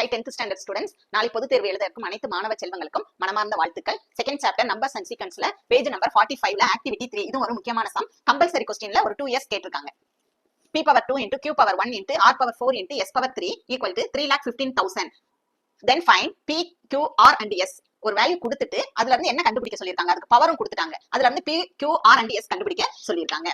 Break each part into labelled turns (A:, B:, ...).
A: Hi 10th standard students, நாளை பொதுத் தேர்வு எழுத இருக்கும் அனைத்து மாணவ செல்வங்களுக்கும் மனமார்ந்த வாழ்த்துக்கள். செகண்ட் சாப்டர் நம்பர்ஸ் அண்ட் சீக்வென்ஸ்ல பேஜ் நம்பர் 45ல ஆக்டிவிட்டி 3 இது ஒரு முக்கியமான சம். கம்பல்சரி क्वेश्चनல ஒரு 2 இயர்ஸ் கேட்டிருக்காங்க. p power 2 into q power 1 into r power 4 into s power 3 equal to 3,15,000. Then find p, q, r and s. ஒரு வேல்யூ கொடுத்துட்டு அதுல இருந்து என்ன கண்டுபிடிக்க சொல்லிருக்காங்க. அதுக்கு பவரும் கொடுத்துட்டாங்க. அதுல இருந்து p, q, r and s கண்டுபிடிக்க சொல்லிருக்காங்க.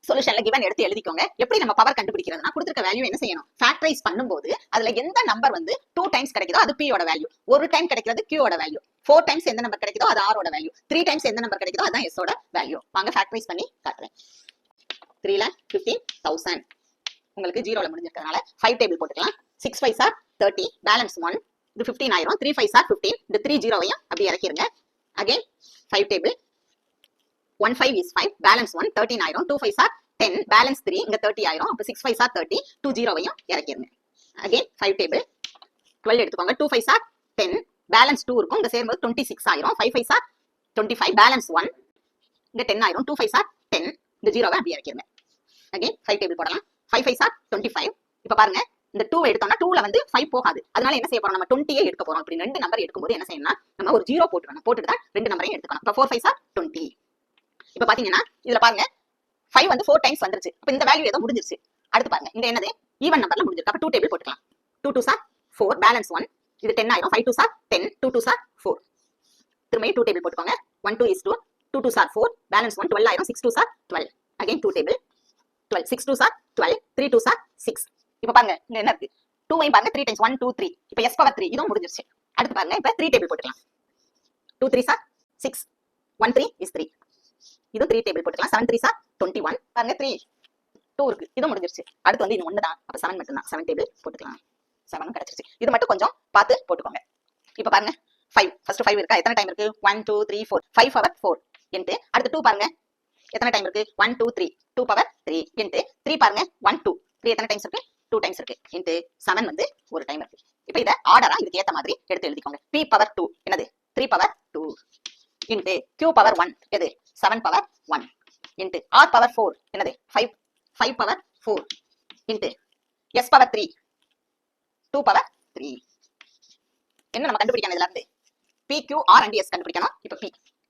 A: சொல்யூஷன்ல கிவன் எடுத்து எழுதிக்கோங்க. எப்படி நம்ம பவர் கண்டுபிடிக்கிறதுனா கொடுத்திருக்க வேல்யூ என்ன செய்யணும், ஃபேக்டரைஸ் பண்ணும்போது அதுல எந்த நம்பர் வந்து 2 டைம்ஸ் கிடைக்குதோ அது p ஓட வேல்யூ, ஒரு டைம் கிடைக்கிறது q ஓட வேல்யூ, 4 டைம்ஸ் எந்த நம்பர் கிடைக்குதோ அது r ஓட வேல்யூ, 3 டைம்ஸ் எந்த நம்பர் கிடைக்குதோ அதான் s ஓட வேல்யூ. வாங்க ஃபேக்டரைஸ் பண்ணி காட்டுறேன். 3,15,000 உங்களுக்கு 0ல முடிஞ்சிருக்கிறதுனால 5 டேபிள் போட்டுக்கலாம். 6 5s are 30, பேலன்ஸ் 1, இது 15 ஆயிரும். 3 5s are 15, இந்த 3 0வையும் அப்படி இறக்கிருங்க. அகைன் 5 டேபிள், 1 5 is 5, பேலன்ஸ் 1, 13 ஆயிரும். 2 5s are 10, பேலன்ஸ் 3, இங்க 30 ஆயிரும். அப்ப 6 5s are 30, 2 0வையும் இறக்கிருங்க. அகைன் 5 டேபிள், 12 எடுத்துக்கோங்க. 2 5s are 10, பேலன்ஸ் 2 இருக்கும். இங்க சேரும்போது 26 ஆயிரும். 5 5s are 25, பேலன்ஸ் 1, இங்க 10 ஆயிரும். 2 5s are 10, இந்த 0வை அப்படி இறக்கிருங்க. அகைன் 5 டேபிள் போடலாம். 5 5s are 25. இப்ப பாருங்க, இந்த 2 எடுத்தோம்னா 2ல வந்து 5 போகாது. அதனால என்ன செய்ய போறோம், நம்ம 20 எடுக்க போறோம். அப்படி ரெண்டு நம்பர் எடுக்கும்போது என்ன செய்யணும்னா நம்ம ஒரு 0 போட்டுறணும். போட்டுட்டு தான் ரெண்டு நம்பரையும் எடுத்துக்கணும். இப்ப 4 5s are 20. இப்ப பாத்தீங்கன்னா இதுல பாருங்க 5 வந்து 4 டைம்ஸ் வந்துருச்சு. அப்ப இந்த வேல்யூ ஏதோ முடிஞ்சிருச்சு. அடுத்து பாருங்க இங்க என்னது ஈவன் நம்பர்ல முடிஞ்சிருக்கு. அப்ப 2 டேபிள் போட்டுக்கலாம். 2 2s are 4, பேலன்ஸ் 1, இது 10 ஆயிரும். 5 2s are 10, 2 2s are 4. திரும்ப 2 டேபிள் போட்டுக்கோங்க. 1 2 is 2, 2 2s are 4, பேலன்ஸ் 1, 12 ஆயிரும். 6 2s are 12. Again 2 table, 12, 6 2s are 12, 3 2s are 6. இப்ப பாருங்க இங்க என்ன இருக்கு, 2வையும் பாருங்க 3 டைம்ஸ் 1 2 3. இப்ப s பவர் 3 இதுவும் முடிஞ்சிருச்சு. அடுத்து பாருங்க இப்ப 3 டேபிள் போட்டுக்கலாம். 2 3s are 6, 1 3 is 3. இது 3 டேபிள் போட்டுக்கலாம். 7 3s are 21. பாருங்க 3 2 இருக்கு, இது முடிஞ்சிருச்சு. அடுத்து வந்து இது 1 தான். அப்ப 7 மட்டும் தான். 7 டேபிள் போட்டுக்கலாம். 7 கிடைச்சிருச்சு. இது மட்டும் கொஞ்சம் பார்த்து போட்டுக்கோங்க. இப்ப பாருங்க 5 ஃபர்ஸ்ட் 5 இருக்கா, எத்தனை டைம் இருக்கு, 1 2 3 4, 5 பவர் 4 இன்டு அடுத்து 2 பாருங்க எத்தனை டைம் இருக்கு, 1 2 3, 2 பவர் 3 இன்டு 3 பாருங்க 1 2, 3 எத்தனை டைம்ஸ் இருக்கு, 2 டைம்ஸ் இருக்கு இன்டு 7 வந்து ஒரு டைம் இருக்கு. இப்ப இத ஆர்டரா இதுக்கு ஏத்த மாதிரி எடுத்து எழுதிக்கோங்க. p பவர் 2 என்னது 3 பவர் 2 இன்டு q பவர் 1 எது 7 பவர் 1 இன்டு r பவர் 4 என்னது 5 power 4 into s power 3 2 power 3. என்ன நம்ம கண்டுபிடிக்கணும், இதுல இருந்து p q r and s கண்டுபிடிக்கணும். இப்ப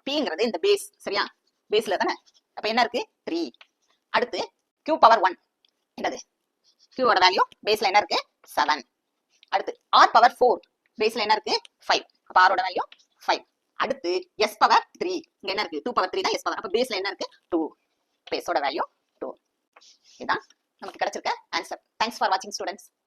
A: pங்கிறது இந்த பேஸ், சரியா, பேஸ்ல தானே. அப்ப என்ன இருக்கு 3. அடுத்து q பவர் 1 என்னது, q ஓட வேல்யூ பேஸ்ல என்ன இருக்கு 7. அடுத்து r பவர் 4 பேஸ்ல என்ன இருக்கு 5. அப்ப r ஓட வேல்யூ 5. அடுத்து s பவர் 3 இங்க என்ன இருக்கு 2 பவர் 3 தான் s பவர். அப்ப பேஸ்ல என்ன இருக்கு 2. பேஸோட வேல்யூ 2. இதான் நமக்கு கிடைச்சிருக்க ஆன்சர். தேங்க்ஸ் ஃபார் வாட்சிங் ஸ்டூடெண்ட்ஸ்.